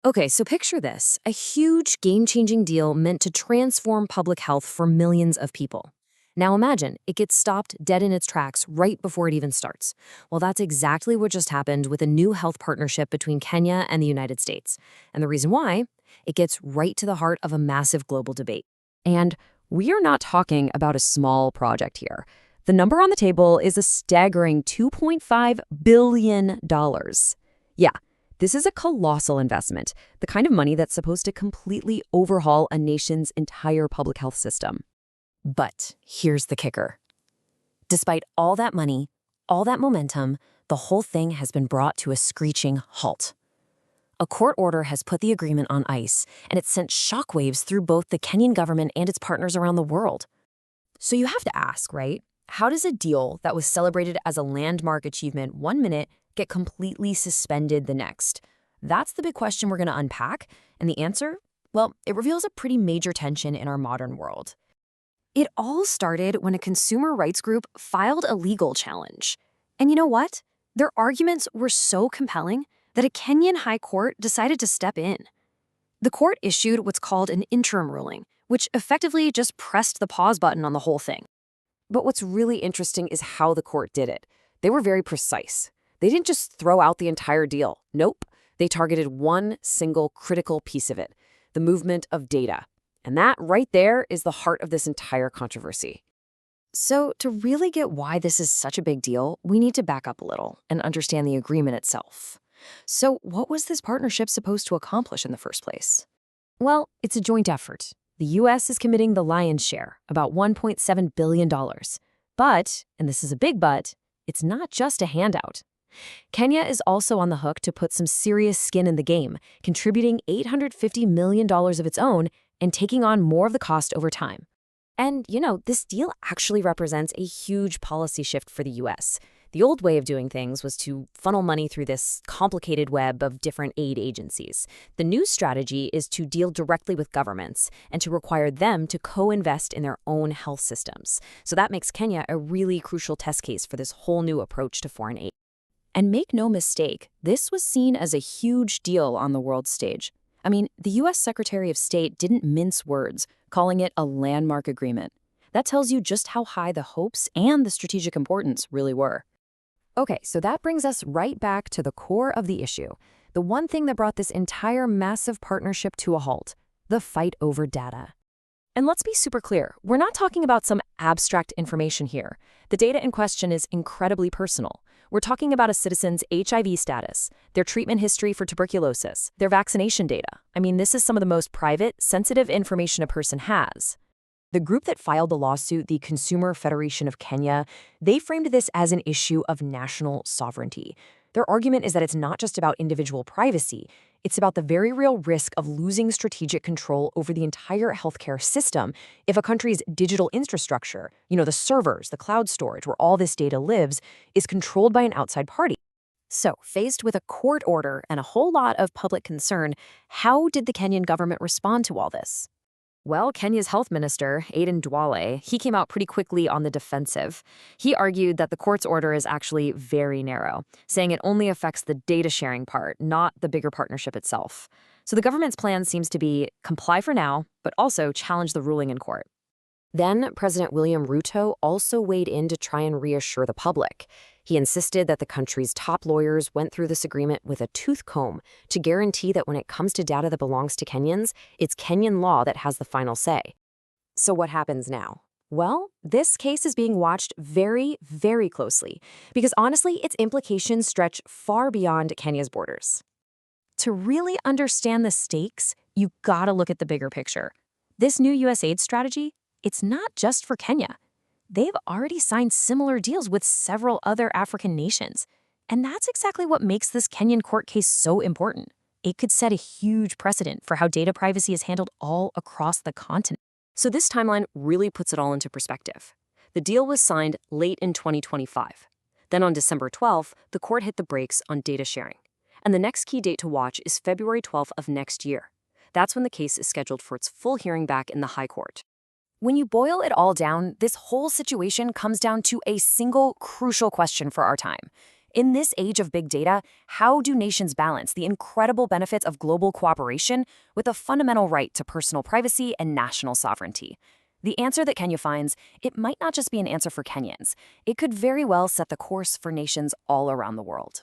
Okay, so picture this, a huge game-changing deal meant to transform public health for millions of people. Now imagine, it gets stopped dead in its tracks right before it even starts. Well, that's exactly what just happened with a new health partnership between Kenya and the United States. And the reason why? It gets right to the heart of a massive global debate. And we are not talking about a small project here. The number on the table is a staggering $2.5 billion. Yeah, this is a colossal investment, the kind of money that's supposed to completely overhaul a nation's entire public health system. But here's the kicker. Despite all that money, all that momentum, the whole thing has been brought to a screeching halt. A court order has put the agreement on ice, and it's sent shockwaves through both the Kenyan government and its partners around the world. So you have to ask, right? How does a deal that was celebrated as a landmark achievement one minute get completely suspended the next? That's the big question we're going to unpack, and the answer? Well, it reveals a pretty major tension in our modern world. It all started when a consumer rights group filed a legal challenge. And you know what? Their arguments were so compelling that a Kenyan high court decided to step in. The court issued what's called an interim ruling, which effectively just pressed the pause button on the whole thing. But what's really interesting is how the court did it. They were very precise. They didn't just throw out the entire deal. Nope. They targeted one single critical piece of it, the movement of data. And that right there is the heart of this entire controversy. So, to really get why this is such a big deal, we need to back up a little and understand the agreement itself. So, what was this partnership supposed to accomplish in the first place? Well, it's a joint effort. The U.S. is committing the lion's share, about $1.7 billion. But, and this is a big but, it's not just a handout. Kenya is also on the hook to put some serious skin in the game, contributing $850 million of its own and taking on more of the cost over time. And, this deal actually represents a huge policy shift for the U.S. The old way of doing things was to funnel money through this complicated web of different aid agencies. The new strategy is to deal directly with governments and to require them to co-invest in their own health systems. So that makes Kenya a really crucial test case for this whole new approach to foreign aid. And make no mistake, this was seen as a huge deal on the world stage. I mean, the U.S. Secretary of State didn't mince words, calling it a landmark agreement. That tells you just how high the hopes and the strategic importance really were. Okay, so that brings us right back to the core of the issue. The one thing that brought this entire massive partnership to a halt, the fight over data. And let's be super clear, we're not talking about some abstract information here. The data in question is incredibly personal. We're talking about a citizen's HIV status, their treatment history for tuberculosis, their vaccination data. I mean, this is some of the most private, sensitive information a person has. The group that filed the lawsuit, the Consumer Federation of Kenya, they framed this as an issue of national sovereignty. Their argument is that it's not just about individual privacy, it's about the very real risk of losing strategic control over the entire healthcare system if a country's digital infrastructure, the servers, the cloud storage where all this data lives, is controlled by an outside party. So, faced with a court order and a whole lot of public concern, how did the Kenyan government respond to all this? Well, Kenya's health minister, Aden Duale, he came out pretty quickly on the defensive. He argued that the court's order is actually very narrow, saying it only affects the data sharing part, not the bigger partnership itself. So the government's plan seems to be comply for now, but also challenge the ruling in court. Then President William Ruto also weighed in to try and reassure the public. He insisted that the country's top lawyers went through this agreement with a tooth comb to guarantee that when it comes to data that belongs to Kenyans, it's Kenyan law that has the final say. So what happens now? Well, this case is being watched very, very closely because honestly, its implications stretch far beyond Kenya's borders. To really understand the stakes, you gotta look at the bigger picture. This new U.S. aid strategy, it's not just for Kenya. They've already signed similar deals with several other African nations. And that's exactly what makes this Kenyan court case so important. It could set a huge precedent for how data privacy is handled all across the continent. So this timeline really puts it all into perspective. The deal was signed late in 2025. Then on December 12th, the court hit the brakes on data sharing. And the next key date to watch is February 12th of next year. That's when the case is scheduled for its full hearing back in the High Court. When you boil it all down, this whole situation comes down to a single crucial question for our time. In this age of big data, how do nations balance the incredible benefits of global cooperation with a fundamental right to personal privacy and national sovereignty? The answer that Kenya finds, it might not just be an answer for Kenyans. It could very well set the course for nations all around the world.